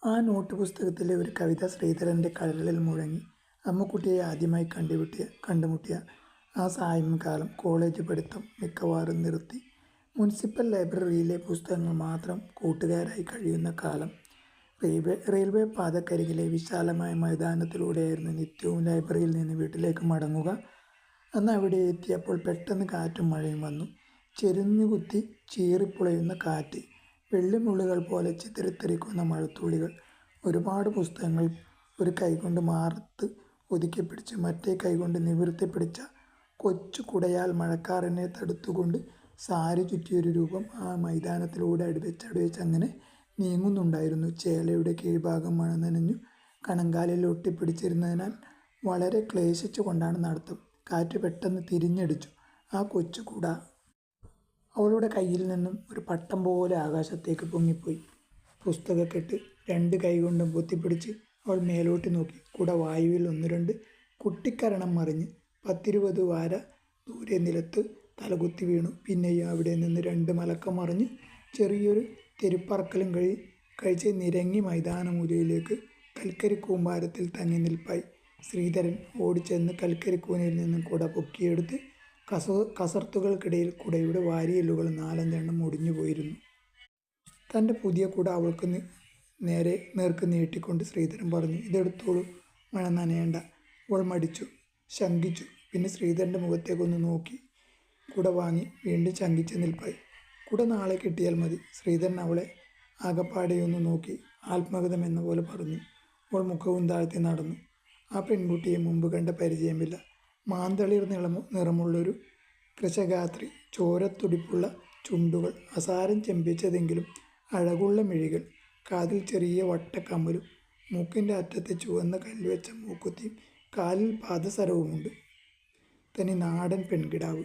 ആ നോട്ട് പുസ്തകത്തിലെ ഒരു കവിത ശ്രീധരൻ്റെ കരളിൽ മുഴങ്ങി. അമ്മുക്കുട്ടിയെ ആദ്യമായി കണ്ടുമുട്ടിയ ആ സായംകാലം കോളേജ് പഠിത്തം മിക്കവാറും നിർത്തി. മുനിസിപ്പൽ ലൈബ്രറിയിലെ പുസ്തകങ്ങൾ മാത്രം കൂട്ടുകാരായി കഴിയുന്ന കാലം. റെയിൽവേ പാതക്കരികിലെ വിശാലമായ മൈതാനത്തിലൂടെയായിരുന്നു നിത്യവും ലൈബ്രറിയിൽ നിന്ന് വീട്ടിലേക്ക് മടങ്ങുക. അന്ന് അവിടെ എത്തിയപ്പോൾ പെട്ടെന്ന് കാറ്റും മഴയും വന്നു. ചെരിഞ്ഞുകുത്തി ചീറിപ്പുളയുന്ന കാറ്റ്, വെള്ളിമുള്ളുകൾ പോലെ ചിതറിത്തെറിക്കുന്ന മഴത്തുള്ളികൾ. ഒരുപാട് പുസ്തകങ്ങൾ ഒരു കൈകൊണ്ട് മാറത്ത് ഒതുക്കിപ്പിടിച്ച് മറ്റേ കൈകൊണ്ട് നിവർത്തിപ്പിടിച്ച കൊച്ചു കുടയാൽ മഴക്കാറിനെ തടുത്തുകൊണ്ട് സാരി ചുറ്റിയൊരു രൂപം ആ മൈതാനത്തിലൂടെ അടിവെച്ച് അങ്ങനെ നീങ്ങുന്നുണ്ടായിരുന്നു. ചേലയുടെ കീഴ്ഭാഗം മഴ നനഞ്ഞു കണങ്കാലിൽ ഒട്ടിപ്പിടിച്ചിരുന്നതിനാൽ വളരെ ക്ലേശിച്ചു കൊണ്ടാണ് നടത്തം. കാറ്റ് പെട്ടെന്ന് തിരിഞ്ഞടിച്ചു. ആ കൊച്ചു കുട അവളുടെ കയ്യിൽ നിന്നും ഒരു പട്ടം പോലെ ആകാശത്തേക്ക് പൊങ്ങിപ്പോയി. പുസ്തകക്കെട്ട് രണ്ട് കൈകൊണ്ടും പൊത്തിപ്പിടിച്ച് അവൾ മേലോട്ട് നോക്കി. കുട വായുവിൽ ഒന്ന് രണ്ട് കുട്ടിക്കരണം മറിഞ്ഞ് 10-20 വാര ദൂരെ നിലത്ത് തലകുത്തി വീണു. പിന്നെയും അവിടെ നിന്ന് 2 മലക്കം മറിഞ്ഞ് ചെറിയൊരു തെരുപ്പറക്കലും കഴിച്ച് നിരങ്ങി മൈതാനമൂലയിലേക്ക് കൽക്കരിക്കൂമ്പാരത്തിൽ തങ്ങി നിൽപ്പായി. ശ്രീധരൻ ഓടിച്ചെന്ന് കൽക്കരിക്കൂനിൽ നിന്നും കുട പൊക്കിയെടുത്ത് കസർത്തുകൾക്കിടയിൽ കുടയുടെ വാരിയെല്ലുകൾ 4-5 ഒടിഞ്ഞു പോയിരുന്നു. തൻ്റെ പുതിയ കുട അവൾക്ക് നേർക്ക് നീട്ടിക്കൊണ്ട് ശ്രീധരൻ പറഞ്ഞു, "ഇതെടുത്തോളൂ, മഴ നനയണ്ട." അവൾ മടിച്ചു, ശങ്കിച്ചു. പിന്നെ ശ്രീധരൻ്റെ മുഖത്തേക്കൊന്ന് നോക്കി കുട വാങ്ങി വീണ്ടും ശങ്കിച്ച് നിൽപ്പായി. "കുട നാളെ കിട്ടിയാൽ മതി." ശ്രീധരൻ അവളെ ആകപ്പാടെയൊന്ന് നോക്കി ആത്മഗതം എന്ന പോലെ പറഞ്ഞു. അവൾ മുഖവും താഴ്ത്തി നടന്നു. ആ പെൺകുട്ടിയെ മുമ്പ് കണ്ട പരിചയമില്ല. മാന്തളിർ നിറമുള്ളൊരു കൃശഗാത്രി, ചോരത്തുടിപ്പുള്ള ചുണ്ടുകൾ, അസാരം ചെമ്പിച്ചതെങ്കിലും അഴകുള്ള മിഴികൾ, കാതിൽ ചെറിയ വട്ടക്കമ്മലും മൂക്കിൻ്റെ അറ്റത്ത് ചുവന്ന കല്ലുവെച്ച മൂക്കുത്തിയും കാലിൽ പാദസരവുമുണ്ട്. തനി നാടൻ പെൺകിടാവ്.